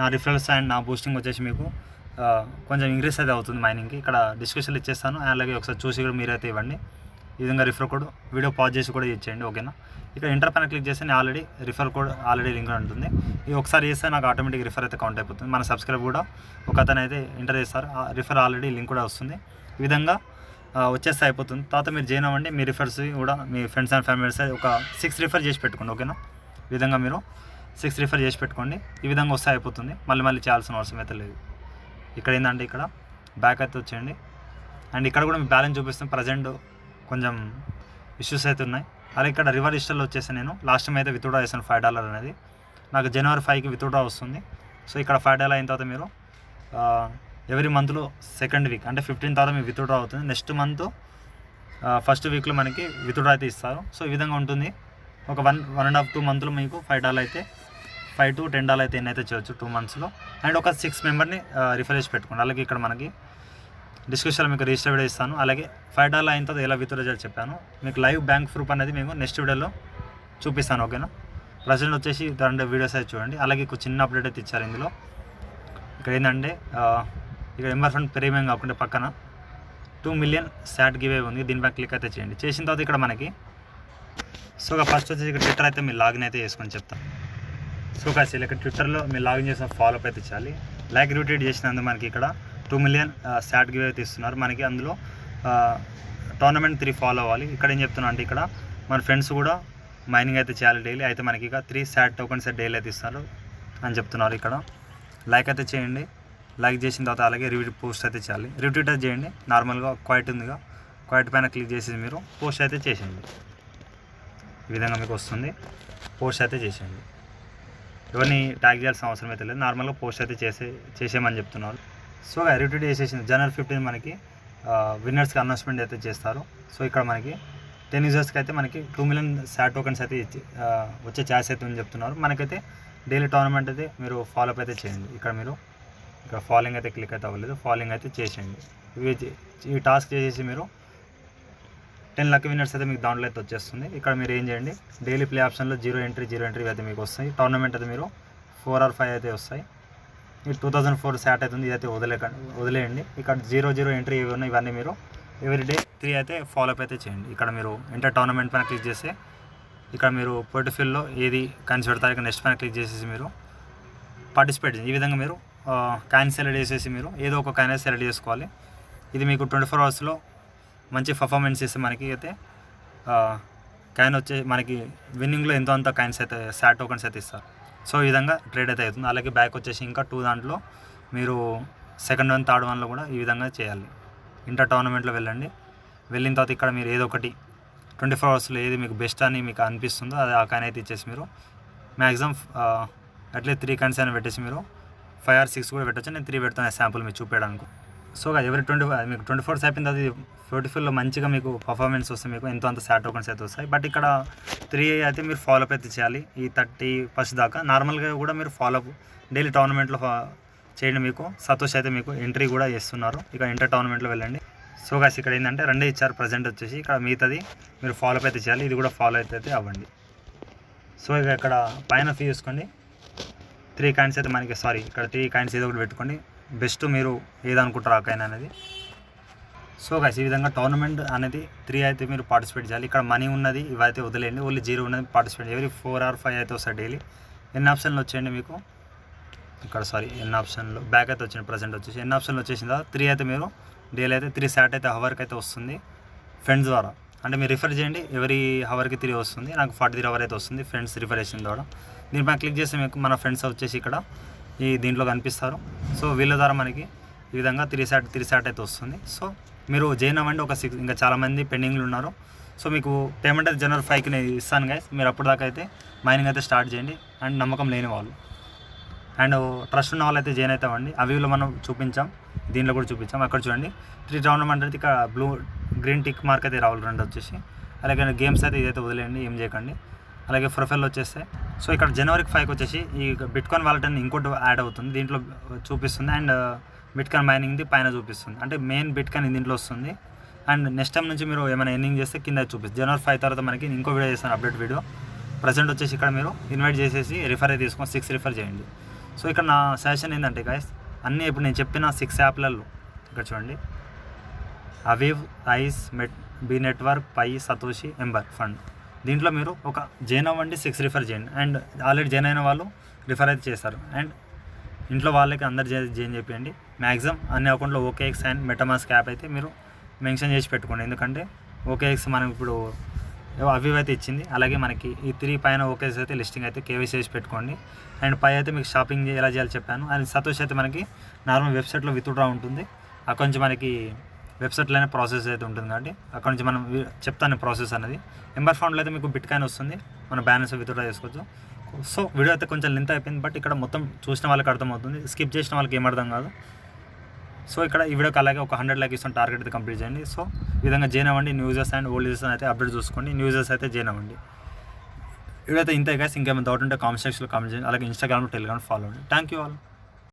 నా రిఫరల్స్ అండ్ నా బూస్టింగ్ వచ్చేసి మీకు కొంచెం ఇంక్రీస్ అయితే అవుతుంది మైనింగ్కి. ఇక్కడ డిస్క్రిప్షన్లో ఇచ్చేస్తాను. అలాగే ఒకసారి చూసి కూడా మీరైతే ఇవ్వండి. ఈ విధంగా రిఫర్ కోడ్ వీడియో పాజ్ చేసి కూడా ఇచ్చేయండి. ఓకేనా. ఇక్కడ ఎంటర్ పైన క్లిక్ చేస్తే నేను already refer code already link ఉంటుంది. ఇది ఒకసారి చేస్తే నాకు ఆటోమేటిక్ రిఫర్ అయితే కౌంట్ అయిపోతుంది. మన సబ్స్క్రైబ్ కూడా ఒక అతను అయితే ఎంటర్ చేస్తారు, రిఫర్ ఆల్రెడీ లింక్ కూడా వస్తుంది. ఈ విధంగా వచ్చేస్తే అయిపోతుంది. తర్వాత మీరు జాయిన్ అవ్వండి. మీ రిఫర్స్ కూడా మీ ఫ్రెండ్స్ అండ్ ఫ్యామిలీస్ ఒక 6 రిఫర్ చేసి పెట్టుకోండి. ఓకేనా. ఈ విధంగా మీరు 6 రిఫర్ చేసి పెట్టుకోండి. ఈ విధంగా వస్తే అయిపోతుంది, మళ్ళీ చేయాల్సిన అవసరం అయితే లేదు. ఇక్కడ ఏంటంటే ఇక్కడ బ్యాక్ అయితే వచ్చేయండి. అండ్ ఇక్కడ కూడా మీ బ్యాలెన్స్ చూపిస్తుంది. ప్రజెంట్ కొంచెం ఇష్యూస్ అయితే ఉన్నాయి. అలాగే ఇక్కడ రివర్ రిజిస్టర్లో వచ్చేసి నేను లాస్ట్ టైం అయితే విత్డ్రా చేశాను $5 అనేది. నాకు January 5కి విత్డ్రా వస్తుంది. సో ఇక్కడ $5 అయిన తర్వాత మీరు ఎవ్రీ మంత్లో సెకండ్ వీక్ అంటే 15th తర్వాత మీకు విత్డ్రా అవుతుంది. నెక్స్ట్ మంత్ ఫస్ట్ వీక్లో మనకి విత్డ్రా అయితే ఇస్తారు. సో ఈ విధంగా ఉంటుంది. ఒక 1.5 2 మంత్లో మీకు $5 అయితే $5 to $10 అయితే ఎన్నైతే చేయొచ్చు 2 monthsలో. అండ్ ఒక 6 మెంబర్ని రిఫర్ చేసి పెట్టుకోండి. అలాగే ఇక్కడ మనకి డిస్క్రిప్షన్లో మీకు రిజిస్టర్ వీడియో ఇస్తాను. అలాగే $5 అయిన తర్వాత ఎలా విత్డ్రా చేయాలి చెప్పాను. మీకు లైవ్ బ్యాంక్ ప్రూఫ్ అనేది మేము నెక్స్ట్ వీడియోలో చూపిస్తాను. ఓకేనా. ప్రజెంట్ వచ్చేసి 2 వీడియోస్ అయితే చూడండి. అలాగే ఒక చిన్న అప్డేట్ అయితే ఇచ్చారు ఇందులో. ఇక్కడ ఏంటంటే ఇక్కడ ఎంబర్ ఫండ్ ప్రీమియం కాకుండా పక్కన 2 million SAT గివ్ ఉంది. దీనిపై క్లిక్ అయితే చేయండి. చేసిన తర్వాత ఇక్కడ మనకి సో ఫస్ట్ వచ్చేసి ఇక్కడ ట్విట్టర్ అయితే మీరు లాగిన్ అయితే చేసుకొని చెప్తాను. సో కాసి ఇక్కడ ట్విట్టర్లో మీరు లాగిన్ చేసిన ఫాలోఅప్ అయితే చేయాలి. లైక్ రిట్వీట్ చేసినందుకు మనకి ఇక్కడ 2 million SAT గివ్ అయితే ఇస్తున్నారు. మనకి అందులో టోర్నమెంట్ 3 ఫాలో అవ్వాలి. ఇక్కడ ఏం చెప్తున్నా అంటే ఇక్కడ మన ఫ్రెండ్స్ కూడా మైనింగ్ అయితే చేయాలి డైలీ. అయితే మనకి ఇక 3 SAT టోకన్స్ డైలీ అయితే ఇస్తారు అని చెప్తున్నారు. ఇక్కడ లైక్ అయితే చేయండి. లైక్ చేసిన తర్వాత అలాగే రివ్యూ పోస్ట్ అయితే చేయాలి. రిట్వీట్ అయితే చేయండి. నార్మల్గా క్వైట్ ఉందిగా, క్వైట్ పైన క్లిక్ చేసి మీరు పోస్ట్ అయితే చేసేయండి. ఈ విధంగా మీకు వస్తుంది. పోస్ట్ అయితే చేసేయండి. ఎవరిని ట్యాగ్ చేయాల్సిన అవసరం అయితే లేదు. నార్మల్గా పోస్ట్ అయితే చేసేయమని చెప్తున్నారు. సో రిట్వీట్ చేసేసింది. January 15 మనకి విన్నర్స్కి అనౌన్స్మెంట్ అయితే చేస్తారు. సో ఇక్కడ మనకి 10 యూజర్స్కి అయితే మనకి 2 million SAT టోకన్స్ అయితే వచ్చే ఛాన్స్ అయితే అని చెప్తున్నారు. మనకైతే డైలీ టోర్నమెంట్ అయితే మీరు ఫాలోఅప్ అయితే చేయండి. ఇక్కడ మీరు ఇక్కడ ఫాలోయింగ్ అయితే క్లిక్ అయితే అవ్వలేదు, ఫాలోయింగ్ అయితే చేసేయండి. ఈ టాస్క్ చేసేసి మీరు 10 లక్ విన్నర్స్ అయితే మీకు దాంట్లో అయితే వచ్చేస్తుంది. ఇక్కడ మీరు ఏం చేయండి, డైలీ ప్లే ఆప్షన్లో 0 ఎంట్రీ అయితే మీకు వస్తాయి. టోర్నమెంట్ అయితే మీరు 4 or 5 అయితే వస్తాయి. మీరు 2004 శాట్ అవుతుంది, ఇదైతే వదిలేయండి. ఇక్కడ 0 ఎంట్రీ ఏవి ఉన్నాయి ఇవన్నీ మీరు ఎవ్రీడే 3 అయితే ఫాలోఅప్ అయితే చేయండి. ఇక్కడ మీరు ఎంటర్ టోర్నమెంట్ పైన క్లిక్ చేస్తే ఇక్కడ మీరు పోర్ట్ఫోలియోలో ఏది కాయిన్స్ పెడతారు, ఇక్కడ నెక్స్ట్ పైన క్లిక్ చేసేసి మీరు పార్టిసిపేట్ చేయండి. ఈ విధంగా మీరు కాయిన్ సెలెక్ట్ చేసేసి మీరు ఏదో ఒక కాయిన్ సెలెక్ట్ చేసుకోవాలి. ఇది మీకు 24 అవర్స్లో మంచి పర్ఫార్మెన్స్ ఇస్తే మనకి అయితే కాయిన్ వచ్చే మనకి విన్నింగ్లో ఎంతో అంత కాయిన్స్ అయితే శాట్ టోకన్స్ అయితే ఇస్తారు. సో ఈ విధంగా ట్రేడ్ అయితే అవుతుంది. అలాగే బ్యాక్ వచ్చేసి ఇంకా 2 దాంట్లో మీరు సెకండ్ 1 థర్డ్ 1లో కూడా ఈ విధంగా చేయాలి. ఇంటర్ టోర్నమెంట్లో వెళ్ళండి. వెళ్ళిన తర్వాత ఇక్కడ మీరు ఏదో ఒకటి 24 అవర్స్లో ఏది మీకు బెస్ట్ అని మీకు అనిపిస్తుందో అది ఆ కాయిన్ అయితే ఇచ్చేసి మీరు మ్యాక్సిమం అట్లీస్ట్ 3 కాయిన్స్ అయినా పెట్టేసి మీరు 5 or 6 కూడా పెట్టచ్చు. నేను 3 పెడతాను శాంపుల్ మీకు చూపించడానికి. సో ఎవరి మీకు 24 అయిపోయింది, అది పోర్ట్ఫోలియోలో మంచిగా మీకు పర్ఫార్మెన్స్ వస్తే మీకు ఎంతో అంత శాట్ టోకన్స్ అయితే వస్తాయి. బట్ ఇక్కడ 3 అయితే మీరు ఫాలోఅప్ అయితే చేయాలి ఈ 31st దాకా. నార్మల్గా కూడా మీరు ఫాలోఅప్ డైలీ టోర్నమెంట్లో చేయండి. మీకు సతోష్ అయితే మీకు ఎంట్రీ కూడా చేస్తున్నారు. ఇక ఇంటర్ టోర్నమెంట్లో వెళ్ళండి. సో గాయ్స్ ఇక్కడ ఏంటంటే 2 ఇచ్చారు ప్రజెంట్ వచ్చేసి. ఇక్కడ మిగతాది మీరు ఫాలోఅప్ అయితే చేయాలి. ఇది కూడా ఫాలో అయితే అవ్వండి. సో ఇక ఇక్కడ పైన ఫీ చూసుకోండి. 3 కాయిన్స్ అయితే మనకి ఇక్కడ 3 కాయిన్స్ ఏదో ఒకటి పెట్టుకోండి. బెస్ట్ మీరు ఏదనుకుంటారు ఆ కాయిన్ అనేది. సో గైస్ ఈ విధంగా టోర్నమెంట్ అనేది 3 అయితే మీరు పార్టిసిపేట్ చేయాలి. ఇక్కడ మనీ ఉన్నది ఇవైతే వదిలేయండి, ఓన్లీ 0 ఉన్నది పార్టిసిపేట్. ఎవరీ 4 or 5 అయితే వస్తాయి డైలీ. ఎన్ని ఆప్షన్లు వచ్చేయండి మీకు ఇక్కడ ఎన్ని ఆప్షన్లు బ్యాక్ అయితే వచ్చింది ప్రజెంట్ వచ్చేసి. ఎన్ని ఆప్షన్లు వచ్చేసిన తర్వాత 3 అయితే మీరు డైలీ అయితే 3 శాట్ అయితే హవర్కి అయితే వస్తుంది ఫ్రెండ్స్ ద్వారా. అంటే మీరు రిఫర్ చేయండి, ఎవరి హవర్కి 3 వస్తుంది. నాకు 43 అవర్ అయితే వస్తుంది ఫ్రెండ్స్ రిఫర్ చేసిన ద్వారా. దీనిపైన క్లిక్ చేస్తే మీకు మన ఫ్రెండ్స్ వచ్చేసి ఇక్కడ ఈ దీంట్లో కనిపిస్తారు. సో వీళ్ళ ద్వారా మనకి ఈ విధంగా 3 శాట్ అయితే వస్తుంది. సో మీరు జాయిన్ అవ్వండి. ఒక 6 ఇంకా చాలామంది పెండింగ్లు ఉన్నారు. సో మీకు పేమెంట్ అయితే January 5కి నేను ఇస్తాను గైస్. మీరు అప్పటిదాకా అయితే మైనింగ్ అయితే స్టార్ట్ చేయండి. అండ్ నమ్మకం లేని వాళ్ళు అండ్ ట్రస్ట్ ఉన్న వాళ్ళు అయితే జాయిన్ అయితే అవ్వండి. అవిలో మనం చూపించాం, దీంట్లో కూడా చూపించాం. అక్కడ చూడండి 3 టోర్నమెంట్ అయితే ఇక్కడ గ్రీన్ టిక్ మార్క్ అయితే రావాలి 2 వచ్చేసి. అలాగే గేమ్స్ అయితే ఇదైతే వదిలేయండి, ఏం చేయకండి. అలాగే ప్రొఫైల్ వచ్చేస్తే సో ఇక్కడ January 5కి వచ్చేసి ఈ బిట్కాయిన్ వాలెట్ అని ఇంకోటి యాడ్ అవుతుంది, దీంట్లో చూపిస్తుంది. అండ్ బిట్కాయిన్ మైనింగ్ది పైన చూపిస్తుంది. అంటే మెయిన్ బిట్కాయిన్ దీంట్లో వస్తుంది. అండ్ నెక్స్ట్ టైం నుంచి మీరు ఏమైనా ఎర్నింగ్ చేస్తే కింద చూపిస్తుంది. January 5 తర్వాత మనకి ఇంకో వీడియో చేస్తాను, అప్డేట్ వీడియో. ప్రజెంట్ వచ్చేసి ఇక్కడ మీరు ఇన్వైట్ చేసేసి రిఫర్ అయితే తీసుకొని 6 రిఫర్ చేయండి. సో ఇక్కడ నా సజెషన్ ఏంటంటే గైస్, అన్నీ ఇప్పుడు నేను చెప్పిన 6 యాప్లలో ఇక్కడ చూడండి, అవివ్, ఐస్, బి నెట్వర్క్, పై, సతోషి, ఎంబర్ ఫండ్. దీంట్లో మీరు ఒక జాయిన్ అవ్వండి, 6 రిఫర్ చేయండి. అండ్ ఆల్రెడీ జాయిన్ అయిన వాళ్ళు రిఫర్ అయితే చేస్తారు. అండ్ ఇంట్లో వాళ్ళకి అందరు జాయిన్ చేయండి. మ్యాక్సిమం అన్ని అకౌంట్లో OKX అండ్ మెటామాస్క్ యాప్ అయితే మీరు మెన్షన్ చేసి పెట్టుకోండి. ఎందుకంటే OKX మనం ఇప్పుడు అవివ్ అయితే ఇచ్చింది. అలాగే మనకి ఈ 3 పైన OKX అయితే లిస్టింగ్ అయితే KYC చేసి పెట్టుకోండి. అండ్ పై అయితే మీకు షాపింగ్ ఎలా చేయాలో చెప్పాను. అండ్ సతోష్ అయితే మనకి నార్మల్ వెబ్సైట్లో విత్డ్రా ఉంటుంది. అక్కడ నుంచి మనకి వెబ్సైట్లోనే ప్రాసెస్ అయితే ఉంటుంది కాబట్టి అక్కడ నుంచి మనం చెప్తాను ప్రాసెస్ అనేది. ఎంబర్ ఫండ్లో అయితే మీకు బిట్కాయిన్ వస్తుంది, మన బ్యాలెన్స్ విత్డ్రా చేసుకోవచ్చు. సో వీడియో అయితే కొంచెం లెంత్ అయిపోయింది, బట్ ఇక్కడ మొత్తం చూసిన వాళ్ళకి అర్థమవుతుంది, స్కిప్ చేసిన వాళ్ళకి ఏం అర్థం కాదు. సో ఇక్కడ ఈ వీడియోకి అలాగే ఒక 100 లైక్ ఇస్తాను, టార్గెట్ అయితే కంప్లీట్ చేయండి. సో ఈ విధంగా జాయిన్ అవ్వండి. న్యూజర్స్ అండ్ ఓల్డ్ యూజర్స్ అయితే అప్డేట్ చూసుకోండి. న్యూజర్స్ అయితే జాయిన్ అవ్వండి. వీడియో అయితే ఇంతే గైస్. ఇంకేమైనా డౌట్ ఉంటే కామెంట్ సెక్షన్లో కామెంట్ చేయండి. అలాగే ఇన్స్టాగ్రామ్, టెలిగ్రామ్ ఫాలో అవ్వండి. Thank you all.